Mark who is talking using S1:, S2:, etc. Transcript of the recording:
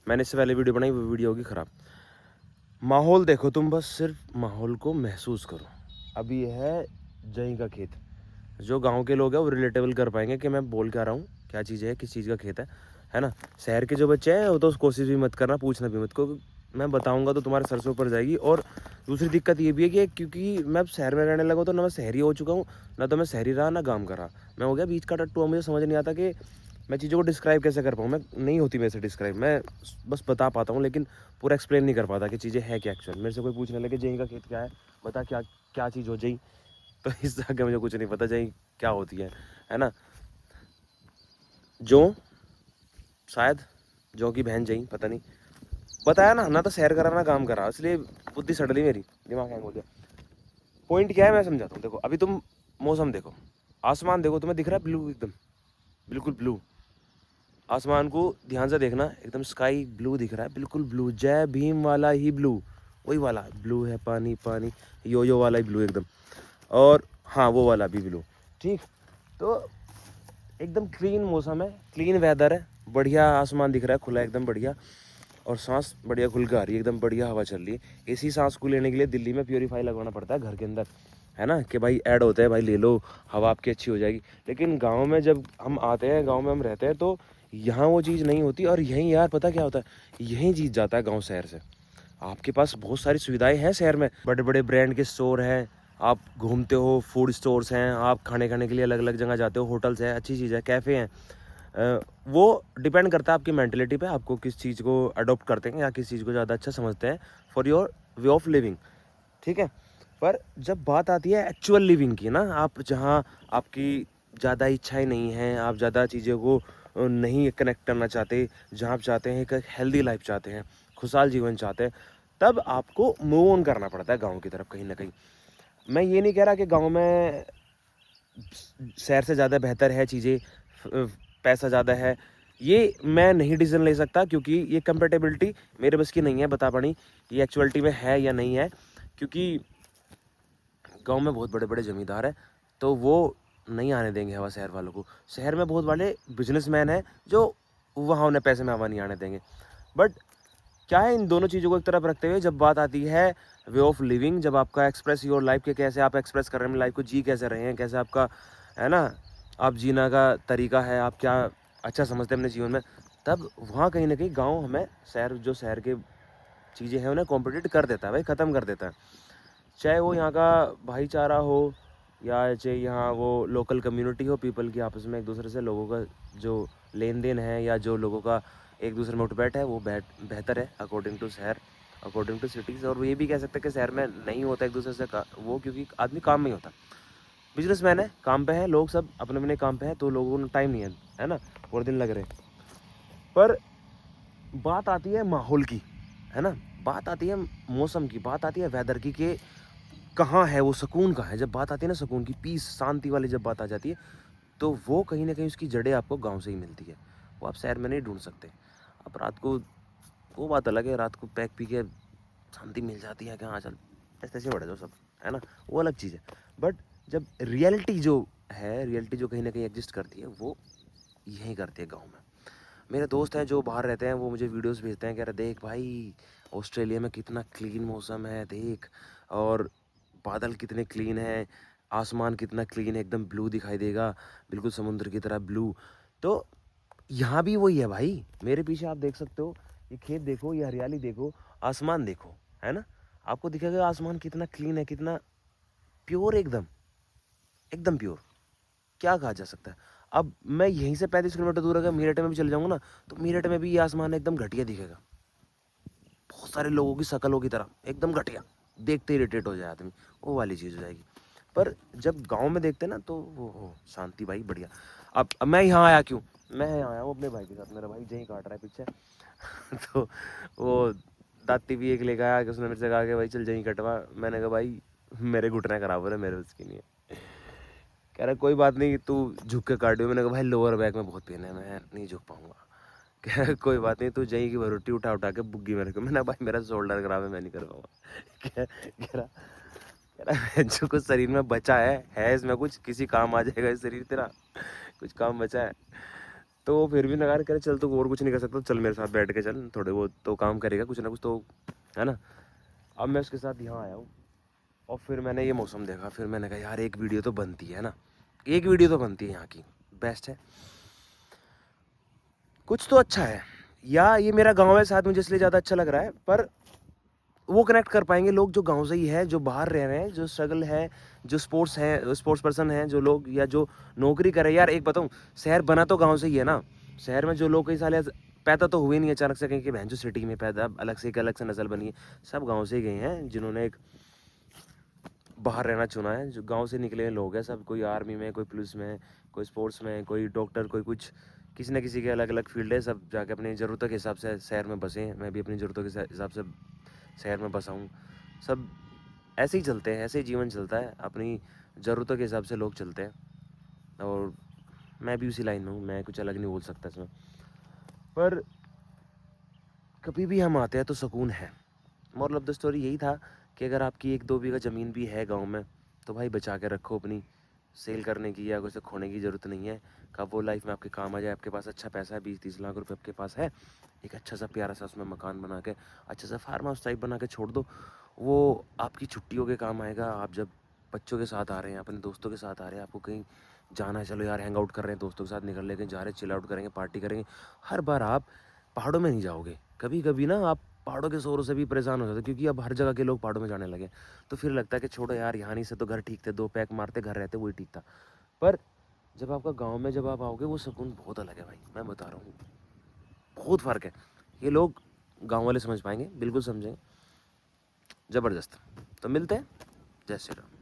S1: मैंने इससे पहले वीडियो बनाई, वो वीडियो होगी ख़राब। माहौल देखो तुम, बस सिर्फ माहौल को महसूस करो। अभी ये है जई का खेत। जो गांव के लोग हैं वो रिलेटेबल कर पाएंगे कि मैं बोल क्या रहा हूँ, क्या चीज़ है, किस चीज़ का खेत है ना। शहर के जो बच्चे हैं वो तो कोशिश भी मत करना, पूछना भी मत, को मैं बताऊंगा तो तुम्हारे सर से ऊपर जाएगी। और दूसरी दिक्कत ये भी है कि क्योंकि मैं अब शहर में रहने लगा तो ना मैं शहरी हो चुका हूँ, ना तो मैं शहरी रहा ना गाँव का रहा, मैं हो गया बीच का टट्टू। मुझे समझ नहीं आता कि मैं चीज़ों को डिस्क्राइब कैसे कर पाऊँ। मैं नहीं होती मेरे से डिस्क्राइब, मैं बस बता पाता हूँ लेकिन पूरा एक्सप्लेन नहीं कर पाता कि चीज़ें है क्या एक्चुअल। मेरे से कोई पूछने लगे जई का खेत क्या है, बता क्या क्या चीज़ हो जई, तो इससे आगे मुझे कुछ नहीं पता जई क्या होती है ना। जो शायद जो की बहन जई, पता नहीं, बताया ना तो शहर करा ना काम करा, इसलिए बुद्धि सड़ली मेरी, दिमाग हैंग हो गया। पॉइंट क्या है मैं समझाता हूँ। देखो अभी तुम मौसम देखो, आसमान देखो, तुम्हें दिख रहा है ब्लू, एकदम बिल्कुल ब्लू। आसमान को ध्यान से देखना, एकदम स्काई ब्लू दिख रहा है, बिल्कुल ब्लू, जय भीम वाला ही ब्लू, वही वाला ब्लू है, पानी पानी यो वाला ही ब्लू एकदम। और हाँ वो वाला भी ब्लू, ठीक। तो एकदम क्लीन मौसम है, क्लीन वेदर है, बढ़िया आसमान दिख रहा है खुला एकदम बढ़िया, और सांस बढ़िया खुल के आ रही है, एकदम बढ़िया हवा चल रही है। इसी सांस को लेने के लिए दिल्ली में प्योरीफाई लगवाना पड़ता है घर के अंदर, है ना, कि भाई ऐड होता है, भाई ले लो हवा आपकी अच्छी हो जाएगी। लेकिन गांव में जब हम आते हैं, गांव में हम रहते हैं, तो यहाँ वो चीज़ नहीं होती। और यहीं यार पता क्या होता है, यहीं जीत जाता है गाँव शहर से। आपके पास बहुत सारी सुविधाएं हैं शहर में, बड़े बड़े ब्रांड के स्टोर हैं, आप घूमते हो, फूड स्टोर्स हैं, आप खाने खाने के लिए अलग अलग जगह जाते हो, होटल्स है, अच्छी चीज़ है, कैफ़े हैं। वो डिपेंड करता है आपकी मेंटेलिटी पे, आपको किस चीज़ को अडोप्ट करते हैं या किस चीज़ को ज़्यादा अच्छा समझते हैं for your way of living, ठीक है। पर जब बात आती है एक्चुअल लिविंग की ना, आप जहाँ आपकी ज़्यादा इच्छाएं नहीं हैं, आप ज़्यादा चीज़ों को नहीं कनेक्ट करना चाहते, जहाँ आप चाहते हैं एक हेल्दी लाइफ चाहते हैं, खुशहाल जीवन चाहते हैं, तब आपको मूव ऑन करना पड़ता है गाँव की तरफ कहीं ना कहीं। मैं ये नहीं कह रहा कि गाँव में शहर से ज़्यादा बेहतर है चीज़ें, पैसा ज़्यादा है, ये मैं नहीं डिसीजन ले सकता, क्योंकि ये कंपेटेबिलिटी मेरे बस की नहीं है बता पानी ये एक्चुअलिटी में है या नहीं है। क्योंकि गांव में बहुत बड़े बड़े ज़मींदार हैं, तो वो नहीं आने देंगे हवा शहर वालों को। शहर में बहुत बड़े बिजनेसमैन हैं जो वहाँ उन्हें पैसे में हवा नहीं आने देंगे। बट क्या है, इन दोनों चीज़ों को एक तरफ रखते हुए जब बात आती है वे ऑफ लिविंग, जब आपका एक्सप्रेस योर लाइफ के कैसे आप एक्सप्रेस कर रहे हैं लाइफ को, जी कैसे रहे हैं, कैसे आपका है ना, आप जीना का तरीका है, आप क्या अच्छा समझते हैं अपने जीवन में, तब वहाँ कहीं ना कहीं गाँव हमें शहर, जो शहर के चीज़ें हैं उन्हें कॉम्पिटिट कर देता है भाई, ख़त्म कर देता है। चाहे वो यहाँ का भाईचारा हो, या चाहे यहाँ वो लोकल कम्युनिटी हो, पीपल की आपस में एक दूसरे से लोगों का जो लेन देन है, या जो लोगों का एक दूसरे में उठबैठ है, वो बेहतर है अकॉर्डिंग टू शहर, अकॉर्डिंग टू सिटीज़। और ये भी कह सकते हैं कि शहर में नहीं होता एक दूसरे से वो, क्योंकि आदमी काम में ही होता, बिजनेसमैन है, काम पे है, लोग सब अपने अपने काम पे है, तो लोगों को टाइम नहीं है ना, पूरे दिन लग रहे। पर बात आती है माहौल की, है ना, बात आती है मौसम की, बात आती है वेदर की, कि कहाँ है वो सुकून, कहाँ है। जब बात आती है ना सुकून की, पीस, शांति वाली जब बात आ जाती है, तो वो कहीं ना कहीं उसकी जड़ें आपको गांव से ही मिलती है, वो आप शहर में नहीं ढूंढ सकते। आप रात को, वो बात अलग है, रात को पैक पी के शांति मिल जाती है कि हाँ चल ऐसे ऐसे बढ़े जो सब, है ना, वो अलग चीज़ है। बट जब रियलिटी जो है, रियलिटी जो कहीं ना कहीं एग्जिस्ट करती है, वो यहीं करती है गाँव में। मेरे दोस्त हैं जो बाहर रहते हैं, वो मुझे वीडियोस भेजते हैं, कह रहे देख भाई ऑस्ट्रेलिया में कितना क्लीन मौसम है देख, और बादल कितने क्लीन हैं, आसमान कितना क्लीन है, एकदम ब्लू दिखाई देगा, बिल्कुल समुद्र की तरह ब्लू। तो यहाँ भी वही है भाई, मेरे पीछे आप देख सकते हो, ये खेत देखो, ये हरियाली देखो, आसमान देखो, है ना, आपको दिखेगा आसमान कितना क्लीन है, कितना प्योर, एकदम एकदम प्योर, क्या कहा जा सकता है। अब मैं यहीं से 35 किलोमीटर दूर अगर मेरठ में भी चले जाऊँगा ना, तो मेरठ में भी ये आसमान एकदम घटिया दिखेगा, बहुत सारे लोगों की शकलों की तरह एकदम घटिया, देखते ही इरिटेट हो जाए आदमी, वो वाली चीज़ हो जाएगी। पर जब गांव में देखते हैं ना, तो वो हो शांति भाई बढ़िया। अब मैं यहाँ आया क्यों, मैं यहाँ आया हूँ अपने भाई के साथ, मेरा भाई जहीं काट रहा है पीछे तो वो दाती भी एक लेकर आया कि उसने मेरे से कहा कि भाई चल जहीं कटवा। मैंने कहा भाई मेरे घुटने खराब हो रहे, मेरे उसकी नहीं है। कह रहा कोई बात नहीं, तू झुक के कार्डियो। मैंने कहा भाई लोअर बैक में बहुत पेन है, मैं नहीं झुक पाऊंगा। कह रहा कोई बात नहीं, तू जहीं की भरोटी उठा उठा के बुग्गी मेरे को। मैंने भाई मेरा शोल्डर खराब है, मैं नहीं कर पाऊंगा। कह रहा जो कुछ शरीर में बचा है इसमें कुछ किसी काम आ जाएगा, इस शरीर तेरा कुछ काम बचा है। तो वो फिर भी नकार करे चल तू और कुछ नहीं कर सकता, चल मेरे साथ बैठ के चल, थोड़े बहुत तो काम करेगा कुछ ना कुछ तो, है ना। अब मैं उसके साथ यहाँ आया हूँ और फिर मैंने ये मौसम देखा, फिर मैंने कहा यार एक वीडियो तो बनती है ना, एक वीडियो तो बनती है, यहाँ की बेस्ट है, कुछ तो अच्छा है। या ये मेरा गाँव है साथ, मुझे इसलिए ज़्यादा अच्छा लग रहा है, पर वो कनेक्ट कर पाएंगे लोग जो गांव से ही है, जो बाहर रह रहे हैं, जो स्ट्रगल है, जो स्पोर्ट्स पर्सन हैं, जो लोग या जो नौकरी करे। यार एक बताऊं, शहर बना तो गांव से ही है ना। शहर में जो लोग कई साल पैदा तो हुए नहीं अचानक से कहीं कि बहन जो सिटी में पैदा अलग से एक अलग से नस्ल बनी है, सब गाँव से ही गए हैं जिन्होंने एक बाहर रहना चुना है, जो गाँव से निकले हैं लोग हैं सब, कोई आर्मी में, कोई पुलिस में, कोई स्पोर्ट्स में, कोई डॉक्टर, कोई कुछ, किसी न किसी के अलग अलग फील्ड है, सब जाके अपनी ज़रूरतों के हिसाब से शहर में बसे हैं। मैं भी अपनी ज़रूरतों के हिसाब से शहर में बसा हूँ। सब ऐसे ही चलते हैं, ऐसे ही जीवन चलता है, अपनी ज़रूरतों के हिसाब से लोग चलते हैं, और मैं भी उसी लाइन में हूँ, मैं कुछ अलग नहीं बोल सकता इसमें। पर कभी भी हम आते हैं तो सुकून है। मॉरल ऑफ द स्टोरी यही था कि अगर आपकी 1-2 बीघा ज़मीन भी है गाँव में तो भाई बचा के रखो, अपनी सेल करने की या कुछ खोने की ज़रूरत नहीं है। कब वो लाइफ में आपके काम आ जाए, आपके पास अच्छा पैसा है, 20-30 लाख रुपए आपके पास है, एक अच्छा सा प्यारा सा उसमें मकान बना के, अच्छा सा फार्म हाउस टाइप बना के छोड़ दो, वो आपकी छुट्टियों के काम आएगा। आप जब बच्चों के साथ आ रहे हैं, अपने दोस्तों के साथ आ रहे हैं, आपको कहीं जाना है, चलो यार हैंग आउट कर रहे हैं, दोस्तों के साथ निकल रहे हैं, जा रहे हैं, चिल आउट करेंगे, पार्टी करेंगे। हर बार आप पहाड़ों में नहीं जाओगे, कभी कभी ना आप पहाड़ों के शोरों से भी परेशान हो जाते, क्योंकि अब हर जगह के लोग पहाड़ों में जाने लगे। तो फिर लगता है कि छोड़ो यार, यहाँ नहीं से तो घर ठीक थे, 2 पैक मारते घर रहते, वही ठीक था। पर जब आपका गाँव में जब आप आओगे, वो सुकून बहुत अलग है भाई, मैं बता रहा हूँ, बहुत फ़र्क है। ये लोग गाँव वाले समझ पाएंगे, बिल्कुल समझेंगे, ज़बरदस्त। तो मिलते हैं, जय श्री राम।